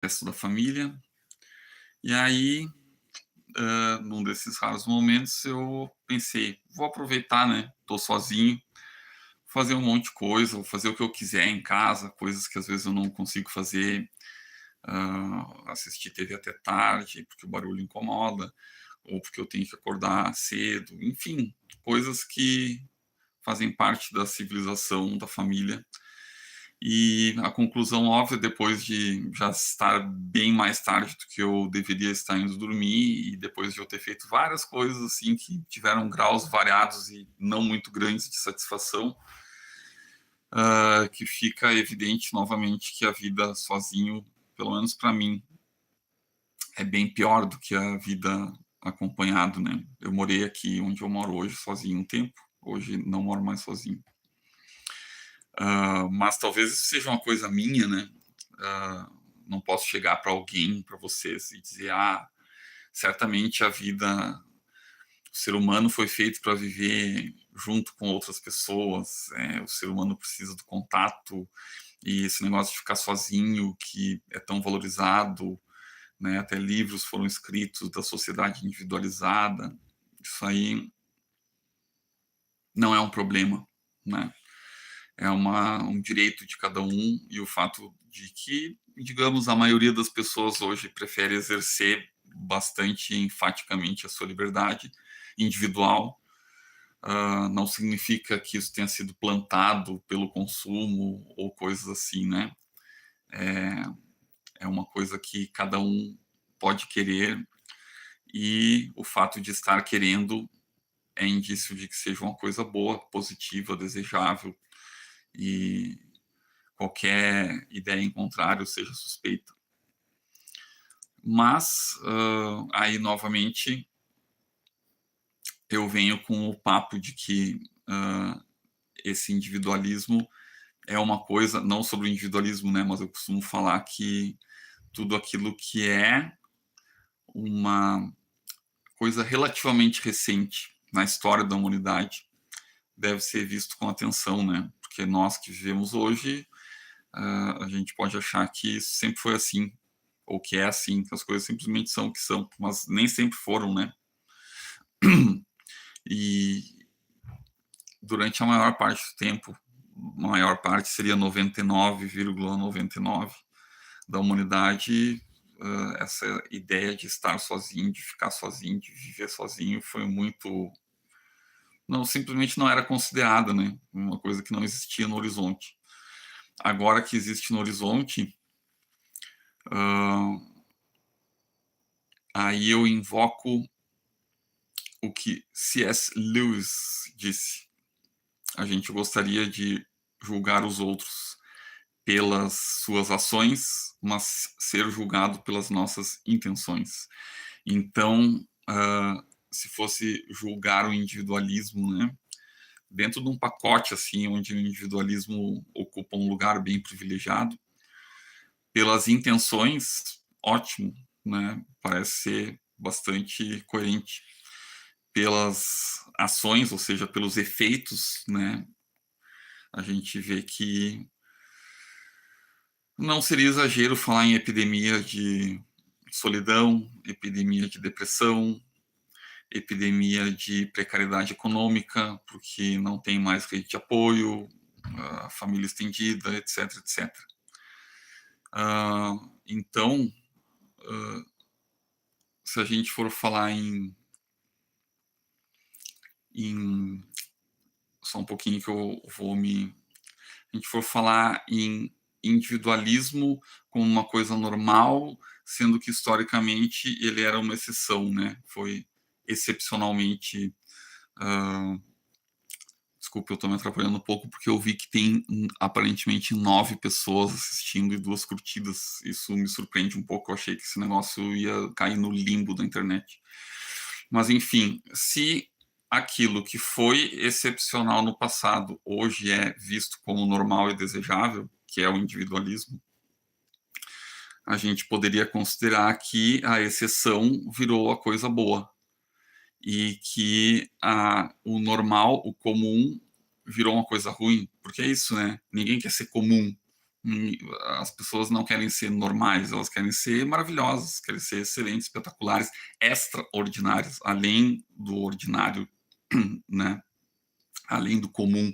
resto da família. E aí, num desses raros momentos, eu pensei: "Vou aproveitar, né, tô sozinho, fazer um monte de coisa, vou fazer o que eu quiser em casa, coisas que às vezes eu não consigo fazer, assistir TV até tarde, porque o barulho incomoda, ou porque eu tenho que acordar cedo", enfim, coisas que fazem parte da civilização da família. E a conclusão óbvia, depois de já estar bem mais tarde do que eu deveria estar indo dormir, e depois de eu ter feito várias coisas, assim, que tiveram graus variados e não muito grandes de satisfação, que fica evidente novamente que a vida sozinho, pelo menos para mim, é bem pior do que a vida acompanhado, né. Eu morei aqui onde eu moro hoje sozinho um tempo, hoje não moro mais sozinho. Mas talvez isso seja uma coisa minha, né. Ah, não posso chegar para alguém, para vocês, e dizer: "Ah, certamente a vida, o ser humano foi feito para viver junto com outras pessoas, o ser humano precisa do contato, e esse negócio de ficar sozinho, que é tão valorizado, né, até livros foram escritos da sociedade individualizada, isso aí não é um problema, né, é um direito de cada um, e o fato de que, digamos, a maioria das pessoas hoje prefere exercer bastante enfaticamente a sua liberdade individual, não significa que isso tenha sido plantado pelo consumo ou coisas assim, né. É é uma coisa que cada um pode querer, e o fato de estar querendo é indício de que seja uma coisa boa, positiva, desejável, e qualquer ideia em contrário seja suspeita. Mas, aí novamente eu venho com o papo de que, esse individualismo é uma coisa, não sobre o individualismo, né, mas eu costumo falar que tudo aquilo que é uma coisa relativamente recente na história da humanidade deve ser visto com atenção, né, porque nós que vivemos hoje, a gente pode achar que isso sempre foi assim, ou que é assim, que as coisas simplesmente são o que são, mas nem sempre foram, né. E durante a maior parte do tempo, maior parte seria 99,99 da humanidade, essa ideia de estar sozinho, de ficar sozinho, de viver sozinho foi muito, não, simplesmente não era considerada, né, uma coisa que não existia no horizonte. Agora que existe no horizonte, hã, aí eu invoco o que C.S. Lewis disse: "A gente gostaria de julgar os outros pelas suas ações, mas ser julgado pelas nossas intenções". Então, se fosse julgar o individualismo, né, dentro de um pacote, assim, onde o individualismo ocupa um lugar bem privilegiado, pelas intenções, ótimo, né, parece ser bastante coerente. Pelas ações, ou seja, pelos efeitos, né, a gente vê que não seria exagero falar em epidemia de solidão, epidemia de depressão, epidemia de precariedade econômica, porque não tem mais rede de apoio, família estendida, etc, etc. Então, se a gente for falar em só um pouquinho que eu vou me a gente for falar em individualismo como uma coisa normal, sendo que historicamente ele era uma exceção, né? Foi excepcionalmente. Uh, desculpa, eu estou me atrapalhando um pouco porque eu vi que tem aparentemente 9 pessoas assistindo e 2 curtidas. Isso me surpreende um pouco. Eu achei que esse negócio ia cair no limbo da internet. Mas enfim, se aquilo que foi excepcional no passado hoje é visto como normal e desejável, que é o individualismo, a gente poderia considerar que a exceção virou a coisa boa e que o normal, o comum, virou uma coisa ruim, porque é isso, né? Ninguém quer ser comum. As pessoas não querem ser normais, elas querem ser maravilhosas, querem ser excelentes, espetaculares, extraordinárias, além do ordinário, né? Além do comum.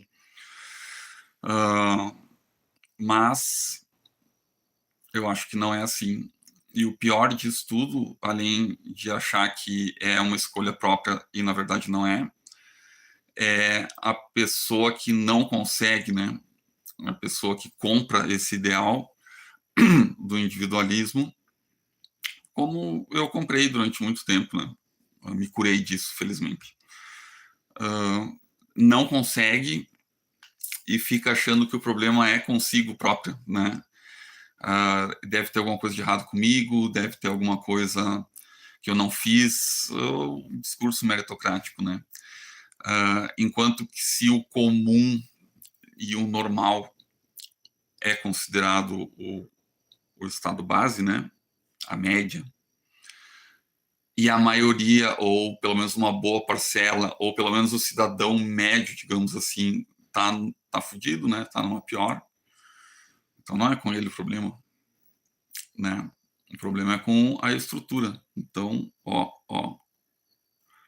Mas eu acho que não é assim. E o pior disso tudo, além de achar que é uma escolha própria e na verdade não é, é a pessoa que não consegue, né? A pessoa que compra esse ideal do individualismo, como eu comprei durante muito tempo, né? Eu me curei disso, felizmente. Não consegue e fica achando que o problema é consigo próprio, né? Deve ter alguma coisa de errado comigo, deve ter alguma coisa que eu não fiz, o discurso meritocrático, né? Enquanto que se o comum e o normal é considerado o estado base, né? A média, e a maioria, ou pelo menos uma boa parcela, ou pelo menos o cidadão médio, digamos assim, tá fudido, né? Tá numa pior. Então não é com ele o problema, né? O problema é com a estrutura. Então,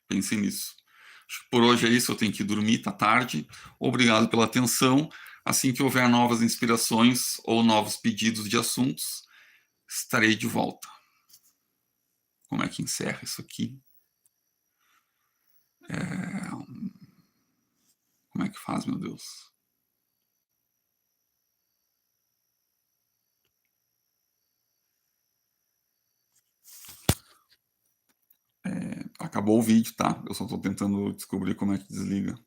pensem nisso. Acho que por hoje é isso, eu tenho que dormir, tá tarde. Obrigado pela atenção. Assim que houver novas inspirações ou novos pedidos de assuntos, estarei de volta. Como é que encerra isso aqui? Como é que faz, meu Deus? Acabou o vídeo, tá? Eu só tô tentando descobrir como é que desliga.